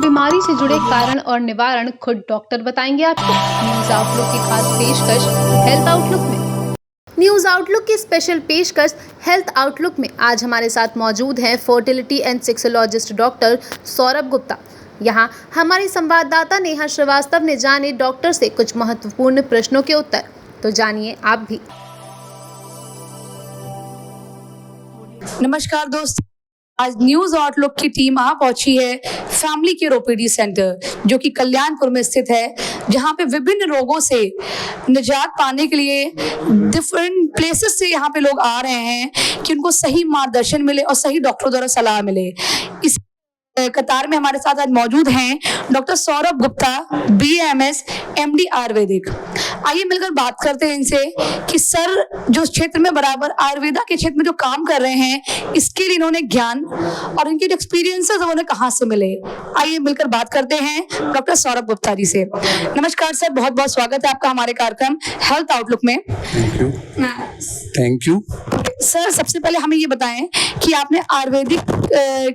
बीमारी से जुड़े कारण और निवारण खुद डॉक्टर बताएंगे आपको। न्यूज आउटलुक की खास पेशकश हेल्थ आउटलुक में। न्यूज आउटलुक की स्पेशल पेशकश हेल्थ आउटलुक में आज हमारे साथ मौजूद हैं fertility and sexologist doctor Saurabh Gupta. यहाँ हमारी संवाददाता नेहा श्रीवास्तव ने जाने डॉक्टर से कुछ महत्वपूर्ण प्रश्नों के उत्तर, तो जानिए आप भी। नमस्कार दोस्तों, आज न्यूज आउटलुक की टीम आ पहुंची है फैमिली केयर ओपीडी सेंटर जो कि कल्याणपुर में स्थित है, जहां पे विभिन्न रोगों से निजात पाने के लिए डिफरेंट प्लेसेस से यहाँ पे लोग आ रहे हैं कि उनको सही मार्गदर्शन मिले और सही डॉक्टरों द्वारा सलाह मिले। इस कतार में हमारे साथ आज मौजूद हैं doctor Saurabh Gupta, BAMS MD Ayurvedic. आइए मिलकर बात करते हैं इनसे कि सर जो क्षेत्र में बराबर आयुर्वेदा के क्षेत्र में जो काम कर रहे हैं, इसके लिए इन्होंने ज्ञान और इनके जो एक्सपीरियंसेस है उन्हें कहाँ से मिले। आइए मिलकर बात करते हैं डॉक्टर सौरभ गुप्ता जी से। नमस्कार सर, बहुत बहुत स्वागत है आपका हमारे कार्यक्रम हेल्थ आउटलुक में। थैंक यू सर, सबसे पहले हमें ये बताएं कि आपने आयुर्वेदिक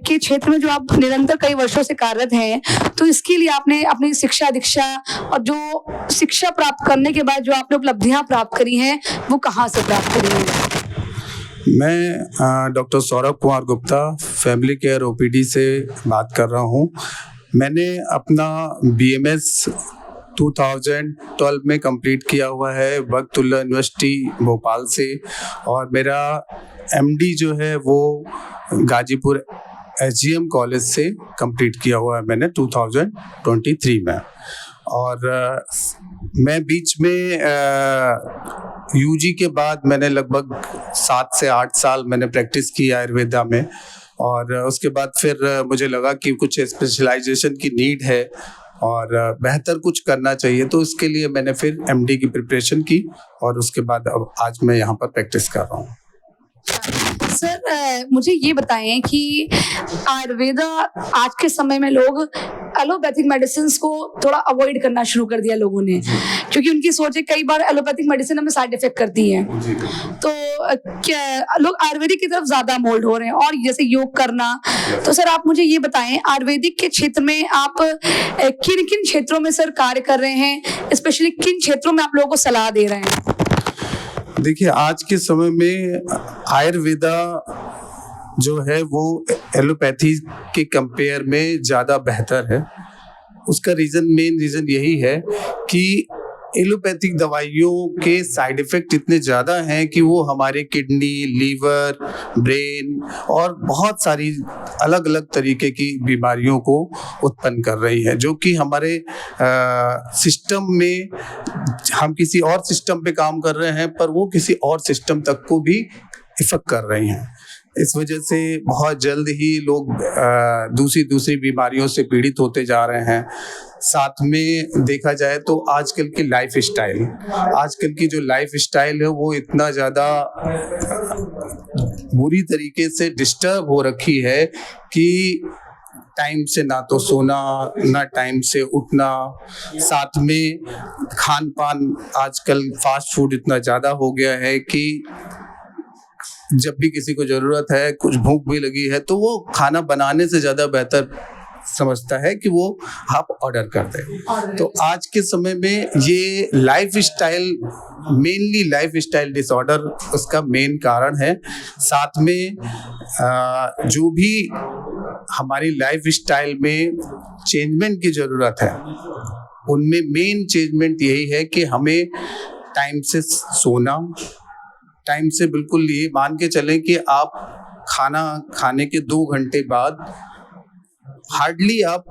के क्षेत्र में जो आप निरंतर कई वर्षों से कार्यरत हैं, तो इसके लिए आपने अपनी शिक्षा दीक्षा और जो शिक्षा प्राप्त करने के बाद जो आपने उपलब्धियां प्राप्त करी हैं, वो कहाँ से प्राप्त करी हैं? मैं doctor Saurabh Kumar Gupta family care OPD से बात कर रहा हूँ। मैंने अपना BMS 2012 में कंप्लीट किया हुआ है बरकतुल्लाह यूनिवर्सिटी भोपाल से, और मेरा MD जो है वो गाजीपुर SGM कॉलेज से कंप्लीट किया हुआ है मैंने 2023 में। और मैं बीच में UG के बाद मैंने लगभग 7 से 8 साल मैंने प्रैक्टिस की आयुर्वेदा में, और उसके बाद फिर मुझे लगा कि कुछ स्पेशलाइजेशन की नीड है और बेहतर कुछ करना चाहिए, तो इसके लिए मैंने फिर MD की प्रिपरेशन की और उसके बाद अब आज मैं यहाँ पर प्रैक्टिस कर रहा हूँ। सर मुझे ये बताएं कि आयुर्वेदा आज के समय में लोग एलोपैथिक मेडिसिन को थोड़ा अवॉइड करना शुरू कर दिया लोगों ने, क्योंकि उनकी सोच है कई बार एलोपैथिक मेडिसिन हमें साइड इफेक्ट करती है। तो क्या लोग आयुर्वेदिक की तरफ ज्यादा मोल्ड हो रहे हैं, और जैसे योग करना। तो सर आप मुझे ये बताएं, आयुर्वेदिक के क्षेत्र में आप किन किन क्षेत्रों में सर कार्य कर रहे हैं, स्पेशली किन क्षेत्रों में आप लोगों को सलाह दे रहे हैं? देखिए, आज के समय में आयुर्वेदा जो है वो एलोपैथी के कंपेयर में ज़्यादा बेहतर है। उसका मेन रीज़न यही है कि एलोपैथिक दवाइयों के साइड इफ़ेक्ट इतने ज़्यादा हैं कि वो हमारे किडनी, लीवर, ब्रेन और बहुत सारी अलग अलग तरीके की बीमारियों को उत्पन्न कर रही है, जो कि हमारे सिस्टम में हम किसी और सिस्टम पे काम कर रहे हैं पर वो किसी और सिस्टम तक को भी इफेक्ट कर रही हैं। इस वजह से बहुत जल्द ही लोग दूसरी बीमारियों से पीड़ित होते जा रहे हैं। साथ में देखा जाए तो आजकल की लाइफ स्टाइल है वो इतना ज़्यादा बुरी तरीके से डिस्टर्ब हो रखी है कि टाइम से ना तो सोना ना टाइम से उठना, साथ में खान पान आजकल फास्ट फूड इतना ज़्यादा हो गया है कि जब भी किसी को ज़रूरत है, कुछ भूख भी लगी है, तो वो खाना बनाने से ज़्यादा बेहतर समझता है कि वो आप ऑर्डर कर दें। तो आज के समय में ये मेनली लाइफ स्टाइल डिसऑर्डर उसका मेन कारण है। साथ में जो भी हमारी लाइफ स्टाइल में चेंजमेंट की ज़रूरत है, उनमें मेन चेंजमेंट यही है कि हमें टाइम से सोना, टाइम से बिल्कुल ये मान के चलें कि आप खाना खाने के 2 घंटे बाद हार्डली आप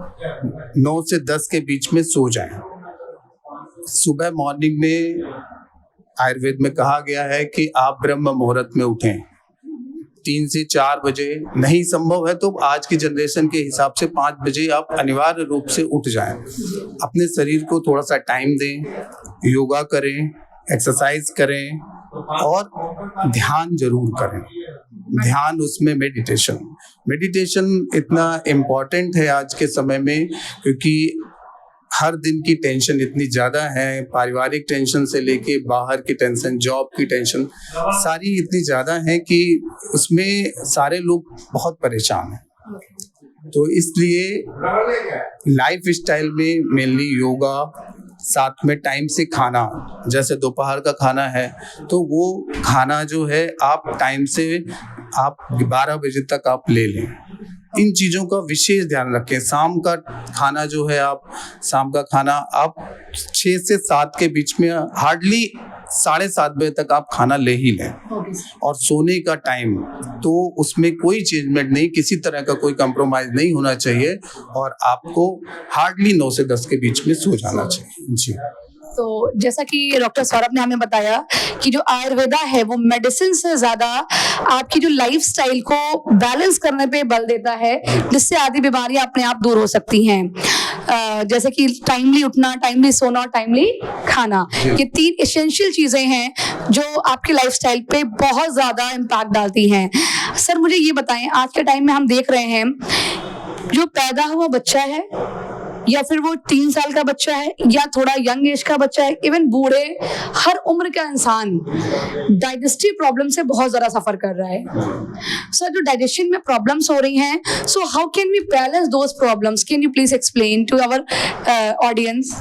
9 से 10 के बीच में सो जाएं। सुबह मॉर्निंग में आयुर्वेद में कहा गया है कि आप ब्रह्म मुहूर्त में उठें। 3 से 4 बजे नहीं संभव है तो आज की जनरेशन के हिसाब से 5 बजे आप अनिवार्य रूप से उठ जाएं। अपने शरीर को थोड़ा सा टाइम दें, योगा करें, एक्सरसाइज करें और ध्यान जरूर करें। ध्यान उसमें मेडिटेशन इतना इम्पोर्टेंट है आज के समय में, क्योंकि हर दिन की टेंशन इतनी ज़्यादा है, पारिवारिक टेंशन से लेके बाहर की टेंशन, जॉब की टेंशन, सारी इतनी ज़्यादा है कि उसमें सारे लोग बहुत परेशान हैं। तो इसलिए लाइफ स्टाइल में मेनली योगा, साथ में टाइम से खाना, जैसे दोपहर का खाना है तो वो खाना जो है आप टाइम से आप 12 बजे तक आप ले लें। इन चीज़ों का विशेष ध्यान रखें। शाम का खाना जो है शाम का खाना आप 6 से 7 के बीच में हार्डली 7:30 बजे तक आप खाना ले ही लें। और सोने का टाइम तो उसमें कोई चेंजमेंट नहीं, किसी तरह का कोई कंप्रोमाइज नहीं होना चाहिए और आपको हार्डली 9 से 10 के बीच में सो जाना चाहिए। जी। तो जैसा कि डॉक्टर सौरभ ने हमें बताया कि जो आयुर्वेदा है वो मेडिसिन से ज्यादा आपकी जो लाइफस्टाइल को बैलेंस करने पे बल देता है, जिससे आदि बीमारियां अपने आप दूर हो सकती हैं। जैसे कि टाइमली उठना, टाइमली सोना और टाइमली खाना, ये 3 एसेंशियल चीजें हैं जो आपकी लाइफस्टाइल पे बहुत ज्यादा इम्पैक्ट डालती हैं। सर मुझे ये बताएं, आज के टाइम में हम देख रहे हैं जो पैदा हुआ बच्चा है या फिर वो 3 साल का बच्चा है या थोड़ा यंग एज का बच्चा है, इवन बूढ़े, हर उम्र का इंसान डाइजेस्टिव प्रॉब्लम से बहुत ज्यादा सफर कर रहा है। सर जो डाइजेशन में प्रॉब्लम्स हो रही हैं, so how can we balance those problems? Can you please explain to our audience?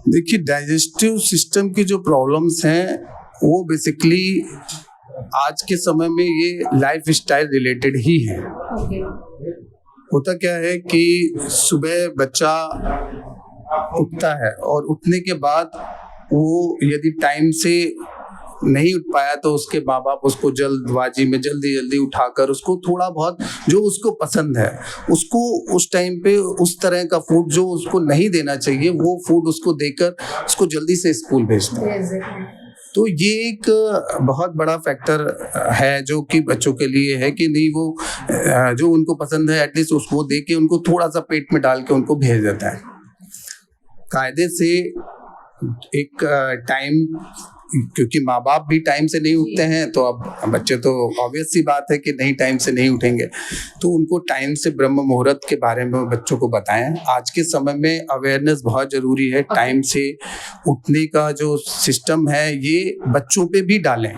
देखिए, डाइजेस्टिव सिस्टम की जो प्रॉब्लम्स हैं वो बेसिकली आज के समय में ये लाइफ स्टाइल रिलेटेड ही है। होता क्या है कि सुबह बच्चा उठता है और उठने के बाद वो यदि टाइम से नहीं उठ पाया तो उसके माँ बाप उसको जल्दबाजी में जल्दी उठाकर उसको थोड़ा बहुत जो उसको पसंद है उसको उस टाइम पे उस तरह का फूड जो उसको नहीं देना चाहिए वो फूड उसको देकर उसको जल्दी से स्कूल भेजते हैं। तो ये एक बहुत बड़ा फैक्टर है जो कि बच्चों के लिए है कि नहीं, वो जो उनको पसंद है एटलीस्ट उसको दे के उनको थोड़ा सा पेट में डाल के उनको भेज देता है। कायदे से एक टाइम, क्योंकि माँ बाप भी टाइम से नहीं उठते हैं तो अब बच्चे तो ऑब्वियस सी बात है कि नहीं टाइम से नहीं उठेंगे, तो उनको टाइम से ब्रह्म मुहूर्त के बारे में बच्चों को बताएं। आज के समय में अवेयरनेस बहुत जरूरी है। टाइम से उठने का जो सिस्टम है ये बच्चों पे भी डालें।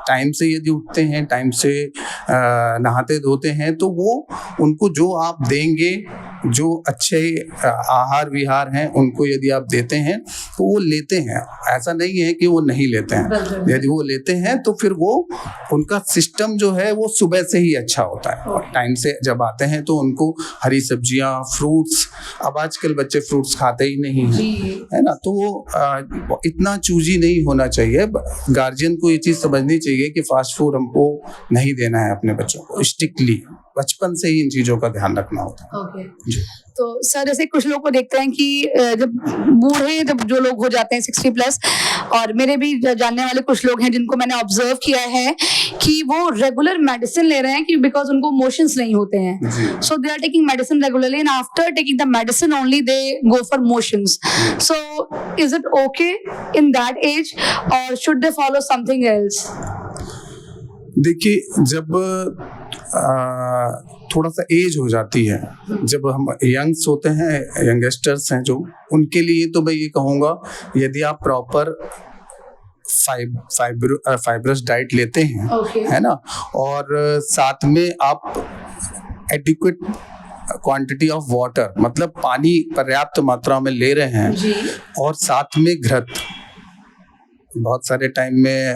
टाइम से यदि उठते हैं, टाइम से नहाते धोते हैं तो वो उनको जो आप देंगे, जो अच्छे आहार विहार हैं उनको यदि आप देते हैं तो वो लेते हैं। ऐसा नहीं है कि वो नहीं लेते हैं, यदि वो लेते हैं तो फिर वो उनका सिस्टम जो है वो सुबह से ही अच्छा होता है। और टाइम से जब आते हैं तो उनको हरी सब्जियां, फ्रूट्स, अब आजकल बच्चे फ्रूट्स खाते ही नहीं हैं, है ना, तो वो इतना चूजी नहीं होना चाहिए। गार्जियन को ये चीज समझनी चाहिए कि फास्ट फूड हमको नहीं देना है अपने बच्चों को। स्ट्रिक्टली बचपन से ही इन चीजों का ध्यान रखना होता है। तो सर जैसे कुछ लोग को देखते हैं कि जब बूढ़े जब जो लोग हो जाते हैं 60+, और मेरे भी जानने वाले कुछ लोग हैं जिनको मैंने ऑब्जर्व किया है कि वो रेगुलर मेडिसिन ले रहे हैं कि बिकॉज उनको मोशंस नहीं होते हैं, so they are taking medicine regularly and after taking the medicine only they go for motions. So is it okay in that age और should they follow something else? देखिए, जब थोड़ा सा एज हो जाती है, जब हम यंग्स होते हैं, यंगस्टर्स हैं जो, उनके लिए तो मैं ये कहूँगा यदि आप प्रॉपर फाइब्रस डाइट लेते हैं, है ना, और साथ में आप एडिक्वेट क्वांटिटी ऑफ वाटर, मतलब पानी पर्याप्त मात्रा में ले रहे हैं, और साथ में घृत। बहुत सारे टाइम में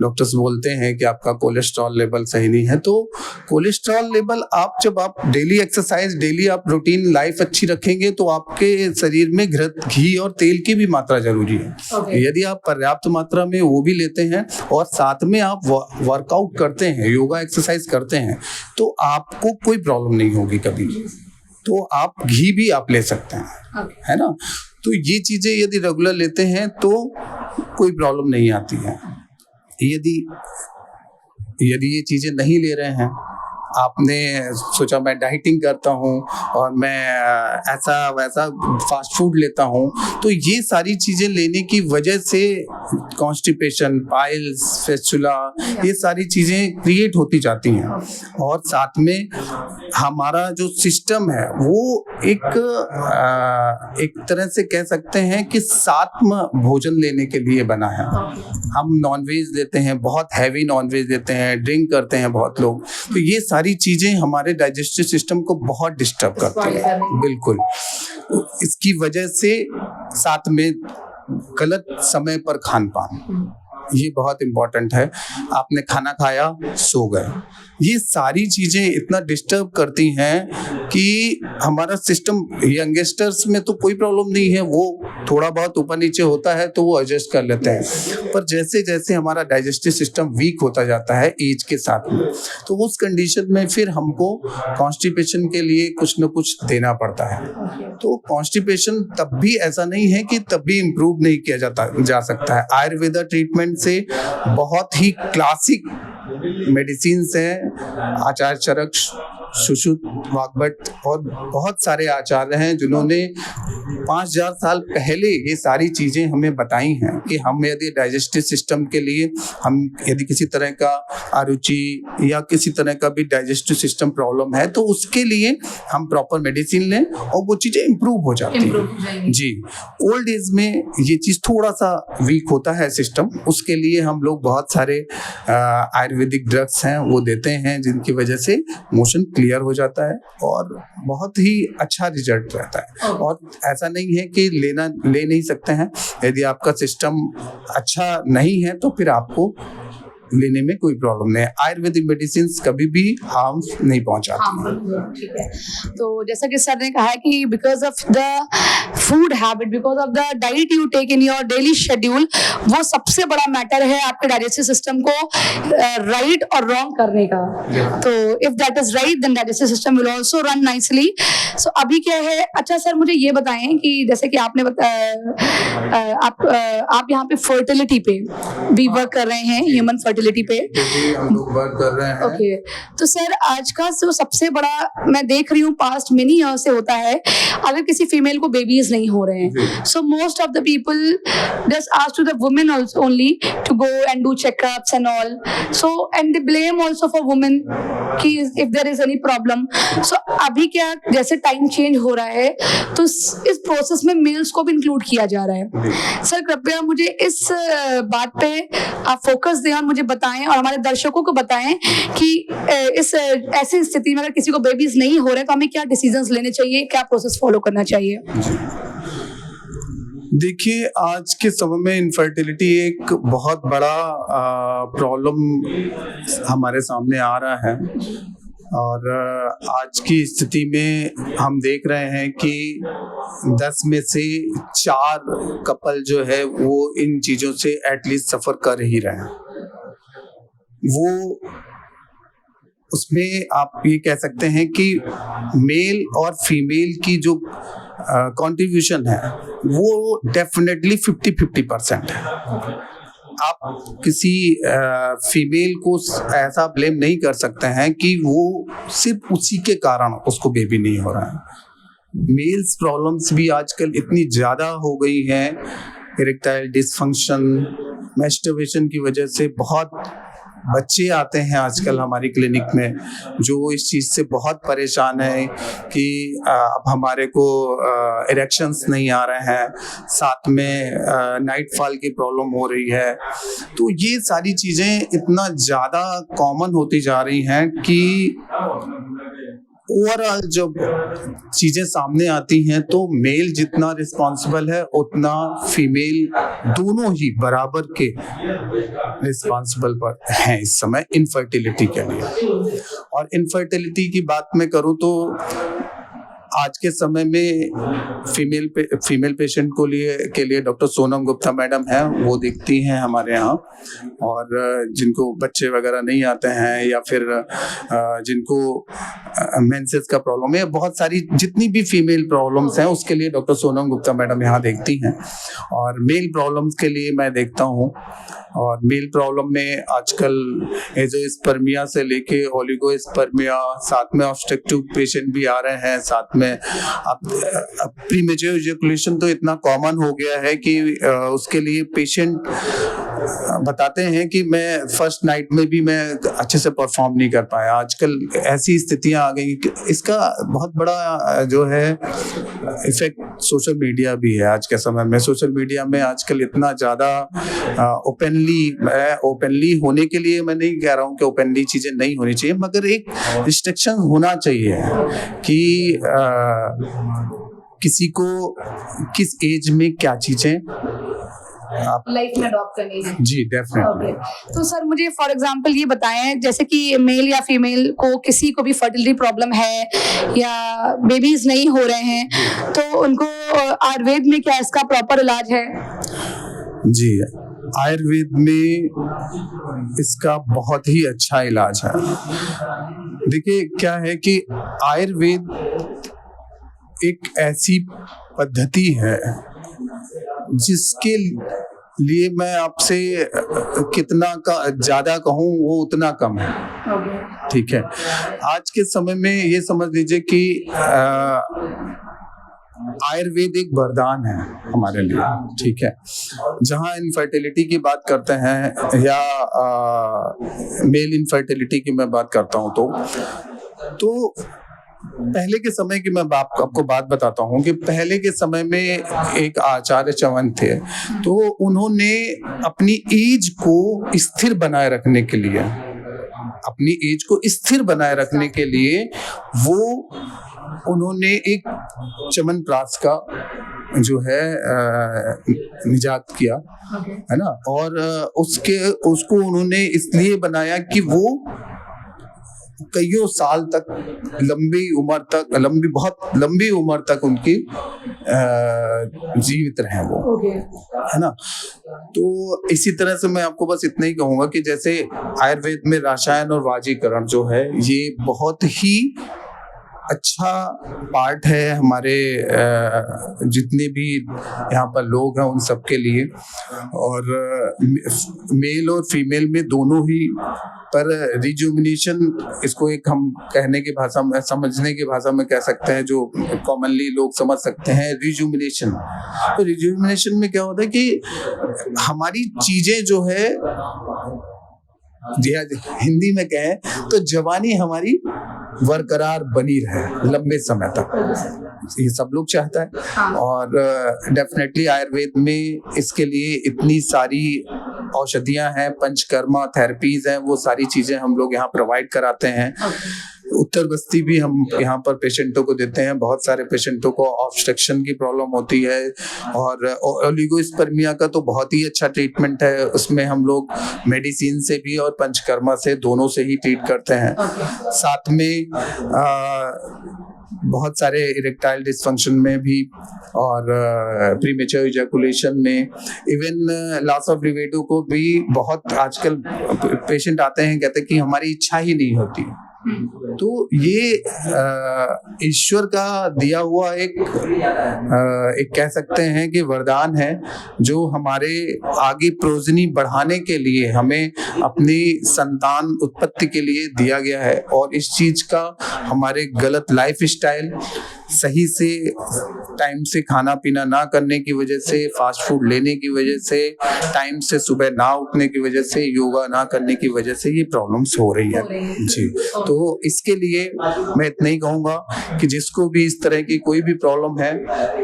डॉक्टर्स बोलते हैं कि आपका कोलेस्ट्रॉल लेवल सही नहीं है, तो कोलेस्ट्रॉल लेवल जब आप डेली एक्सरसाइज, डेली आप रूटीन लाइफ अच्छी रखेंगे तो आपके शरीर में घृत, घी और तेल की भी मात्रा जरूरी है। यदि आप पर्याप्त मात्रा में वो भी लेते हैं और साथ में आप वर्कआउट करते हैं, योगा एक्सरसाइज करते हैं, तो आपको कोई प्रॉब्लम नहीं होगी कभी। तो आप घी भी आप ले सकते हैं, है ना। तो ये चीजें यदि रेगुलर लेते हैं तो कोई प्रॉब्लम नहीं आती है। यदि ये चीजें नहीं ले रहे हैं, आपने सोचा मैं डाइटिंग करता हूँ और मैं ऐसा वैसा फास्ट फूड लेता हूँ, तो ये सारी चीज़ें लेने की वजह से कॉन्स्टिपेशन, पाइल्स, फेस्टुला, ये सारी चीज़ें क्रिएट होती जाती हैं। और साथ में हमारा जो सिस्टम है वो एक तरह से कह सकते हैं कि सात्म भोजन लेने के लिए बना है। हम नॉनवेज लेते हैं, बहुत हैवी नॉनवेज लेते हैं, ड्रिंक करते हैं बहुत लोग, तो ये सारी सारी चीजें हमारे डाइजेस्टिव सिस्टम को बहुत डिस्टर्ब करती है। बिल्कुल, इसकी वजह से साथ में गलत समय पर खान पान, ये बहुत इम्पोर्टेंट है। आपने खाना खाया, सो गए, ये सारी चीजें इतना डिस्टर्ब करती हैं कि हमारा सिस्टम, यंगस्टर्स में तो कोई प्रॉब्लम नहीं है, वो थोड़ा बहुत ऊपर नीचे होता है तो वो एडजस्ट कर लेते हैं, पर जैसे जैसे हमारा डाइजेस्टिव सिस्टम वीक होता जाता है एज के साथ में, तो उस कंडीशन में फिर हमको कॉन्स्टिपेशन के लिए कुछ न कुछ देना पड़ता है। तो कॉन्स्टिपेशन तब भी ऐसा नहीं है कि तब भी इम्प्रूव नहीं किया जा सकता है। आयुर्वेदा ट्रीटमेंट से बहुत ही क्लासिक मेडिसिन हैं, आचार्य चरक, सुश्रुत, वाग्भट और बहुत सारे आचार्य हैं जिन्होंने 5000 साल पहले ये सारी चीजें हमें बताई हैं कि हम यदि डाइजेस्टिव सिस्टम के लिए, हम यदि किसी तरह का अरुचि या किसी तरह का भी डाइजेस्टिव सिस्टम प्रॉब्लम है तो उसके लिए हम प्रॉपर मेडिसिन लें और वो चीजें इम्प्रूव हो जाती हैं। जी, ओल्ड एज में ये चीज थोड़ा सा वीक होता है सिस्टम, उसके लिए हम लोग बहुत सारे आयुर्वेदिक ड्रग्स हैं वो देते हैं, जिनकी वजह से मोशन क्लियर हो जाता है और बहुत ही अच्छा रिजल्ट रहता है। और ऐसा नहीं है कि ले नहीं सकते हैं, यदि आपका सिस्टम अच्छा नहीं है तो फिर आपको लेने में कोई प्रॉब्लम नहीं है। आयुर्वेदिक मेडिसिन कभी भी हार्म नहीं पहुंचाती। ठीक है, तो जैसा कि सर ने कहा है कि because of the food habit, because of the diet you take in your daily schedule, वो सबसे बड़ा मैटर है आपके डाइजेस्टिव सिस्टम को राइट और रॉन्ग करने का। तो if that is right then digestive system will also run nicely. So अभी क्या है, अच्छा सर मुझे ये बताएं कि जैसे कि आपने आप यहाँ पे फर्टिलिटी पे भी वर्क कर रहे हैं, ह्यूमन फर्टिलिटी पे हम लोग वर्क कर रहे हैं। ओके, तो सर आज का जो सबसे बड़ा मैं देख रही हूँ पास्ट मेनी ईयर से होता है, अगर किसी फीमेल को बेबीज नहीं हो रहे हैं, so most of the people just ask to the women also only to go and do checkups and all, so and they blame also for women कि if there is any problem. So अभी क्या, जैसे time change हो रहा है तो इस process में मेल्स को भी इंक्लूड किया जा रहा है। सर कृपया मुझे इस बात पे आप फोकस दें और मुझे बताएं और हमारे दर्शकों को बताएं कि इस ऐसी स्थिति में अगर किसी को बेबीज नहीं हो रहे तो हमें क्या डिसीजंस लेने चाहिए, क्या प्रोसेस फॉलो करना चाहिए। देखिए, आज के समय में इनफर्टिलिटी एक बहुत बड़ा प्रॉब्लम हमारे सामने आ रहा है और आज की स्थिति में हम देख रहे हैं कि 10 में से 4 कपल जो है वो इन चीज़ों से एटलीस्ट सफ़र कर ही रहे हैं। वो उसमें आप ये कह सकते हैं कि मेल और फीमेल की जो कंट्रीब्यूशन है वो डेफिनेटली 50-50% है। आप किसी फीमेल को ऐसा ब्लेम नहीं कर सकते हैं कि वो सिर्फ उसी के कारण उसको बेबी नहीं हो रहा है। मेल्स प्रॉब्लम्स भी आजकल इतनी ज़्यादा हो गई हैं, इरेक्टाइल डिसफंक्शन, मैस्टरबेशन की वजह से बहुत बच्चे आते हैं आजकल हमारी क्लिनिक में जो इस चीज़ से बहुत परेशान है कि अब हमारे को इरेक्शंस नहीं आ रहे हैं, साथ में नाइट फॉल की प्रॉब्लम हो रही है। तो ये सारी चीज़ें इतना ज़्यादा कॉमन होती जा रही हैं कि ओवरऑल जब चीज़ें सामने आती हैं तो मेल जितना रिस्पॉन्सिबल है उतना फीमेल दोनों ही बराबर के रिस्पॉन्सिबल पर हैं इस समय इनफर्टिलिटी के लिए। और इनफर्टिलिटी की बात मैं करूँ तो आज के समय में फीमेल पेशेंट के लिए डॉक्टर सोनम गुप्ता मैडम हैं, वो देखती हैं हमारे यहाँ, और जिनको बच्चे वगैरह नहीं आते हैं या फिर जिनको मेंसेस का प्रॉब्लम है, बहुत सारी जितनी भी फीमेल प्रॉब्लम्स हैं उसके लिए डॉक्टर सोनम गुप्ता मैडम यहाँ देखती हैं। और मेल प्रॉब्लम्स के लिए मैं देखता हूँ, और मेल प्रॉब्लम में आजकल एजोस्पर्मिया से लेके ओलिगोस्पर्मिया, साथ में ऑब्स्ट्रक्टिव पेशेंट भी आ रहे हैं, साथ में अब प्रीमेच्योर इजैकुलेशन तो इतना कॉमन हो गया है कि उसके लिए पेशेंट बताते हैं कि मैं फर्स्ट नाइट में भी मैं अच्छे से परफॉर्म नहीं कर पाया। आजकल ऐसी स्थितियां आ गई कि इसका बहुत बड़ा जो है इफेक्ट सोशल मीडिया भी है। आज के समय में सोशल मीडिया में आजकल इतना ज़्यादा ओपनली होने के लिए मैं नहीं कह रहा हूँ कि ओपनली चीज़ें नहीं होनी चाहिए, मगर एक रिस्ट्रिक्शन होना चाहिए कि किसी को किस एज में क्या चीज़ें आप लाइफ में अडॉप्ट करनी है। जी डेफिनेटली। तो सर मुझे फॉर एग्जांपल ये बताएं, जैसे कि मेल या फीमेल को किसी को भी फर्टिलिटी प्रॉब्लम है या बेबीज नहीं हो रहे हैं, तो उनको आयुर्वेद में क्या इसका प्रॉपर इलाज है? जी, आयुर्वेद में इसका बहुत ही अच्छा इलाज है। देखिए क्या है कि आयुर्वेद एक ऐसी पद्धति है जिसके लिए मैं आपसे कितना का ज़्यादा कहूँ वो उतना कम है। ठीक है, आज के समय में ये समझ लीजिए कि आयुर्वेद एक वरदान है हमारे लिए। ठीक है, जहाँ इनफर्टिलिटी की बात करते हैं या मेल इनफर्टिलिटी की मैं बात करता हूँ तो पहले के समय की मैं आपको बात बताता हूँ कि पहले के समय में एक आचार्य च्यवन थे, तो उन्होंने अपनी एज को स्थिर बनाए रखने के लिए वो उन्होंने एक च्यवनप्राश का जो है निजात किया, है ना। और उसको उन्होंने इसलिए बनाया कि वो कईयों साल तक बहुत लंबी उम्र तक उनकी जीवित रहे वो, है ना। तो इसी तरह से मैं आपको बस इतना ही कहूंगा कि जैसे आयुर्वेद में रसायन और वाजीकरण जो है ये बहुत ही अच्छा पार्ट है हमारे जितने भी यहाँ पर लोग हैं उन सब के लिए, और मेल और फीमेल में दोनों ही। पर रिजुमिनेशन, इसको एक हम कहने की भाषा में, समझने की भाषा में कह सकते हैं, जो कॉमनली लोग समझ सकते हैं, रिजुमिनेशन। तो रिजुमिनेशन में क्या होता है कि हमारी चीजें जो है, हिंदी में कहें तो जवानी हमारी बरकरार बनी रहे लंबे समय तक, ये सब लोग चाहता है। और डेफिनेटली आयुर्वेद में इसके लिए इतनी सारी औषधियां हैं, पंचकर्मा थेरेपीज हैं, वो सारी चीजें हम लोग यहाँ प्रोवाइड कराते हैं। उत्तर बस्ती भी हम यहाँ पर पेशेंटों को देते हैं। बहुत सारे पेशेंटों को ऑब्स्ट्रक्शन की प्रॉब्लम होती है, और ओलिगोस्पर्मिया का तो बहुत ही अच्छा ट्रीटमेंट है। उसमें हम लोग मेडिसिन से भी और पंचकर्मा से, दोनों से ही ट्रीट करते हैं। साथ में बहुत सारे इरेक्टाइल डिसफंक्शन में भी, और प्रीमेच्योर इजैकुलेशन में, इवन लॉस ऑफ लिबिडो को भी बहुत आजकल पेशेंट आते हैं, कहते हैं कि हमारी इच्छा ही नहीं होती। तो ये ईश्वर का दिया हुआ एक कह सकते हैं कि वरदान है, जो हमारे आगे प्रोजनी बढ़ाने के लिए, हमें अपनी संतान उत्पत्ति के लिए दिया गया है। और इस चीज का हमारे गलत लाइफ स्टाइल, सही से टाइम से खाना पीना ना करने की वजह से, फास्ट फूड लेने की वजह से, टाइम से सुबह ना उठने की वजह से, योगा ना करने की वजह से ये प्रॉब्लम्स हो रही है जी। तो इसके लिए मैं इतना ही कहूँगा कि जिसको भी इस तरह की कोई भी प्रॉब्लम है,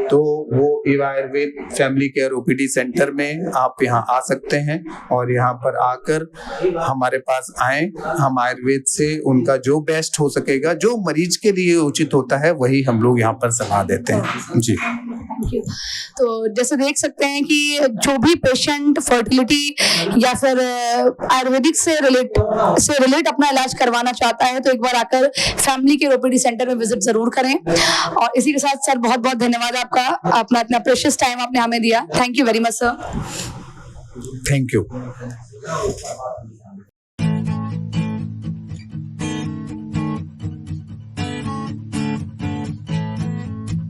तो वो Eva Ayurveda family care OPD centre में आप यहाँ आ सकते हैं, और यहाँ पर आकर हमारे पास आए। हम आयुर्वेद से उनका जो बेस्ट हो सकेगा, जो मरीज के लिए उचित होता है, वही हम लोग यहाँ पर सलाह देते हैं जी। तो जैसे देख सकते हैं कि जो भी पेशेंट फर्टिलिटी या फिर आयुर्वेदिक से रिलेट अपना इलाज करवाना चाहता है, तो एक बार आकर फैमिली के ओपीडी सेंटर में विजिट जरूर करें। और इसी के साथ सर बहुत बहुत धन्यवाद आपका, अपना इतना प्रेशियस टाइम आपने हमें दिया। Thank you very much sir. Thank you.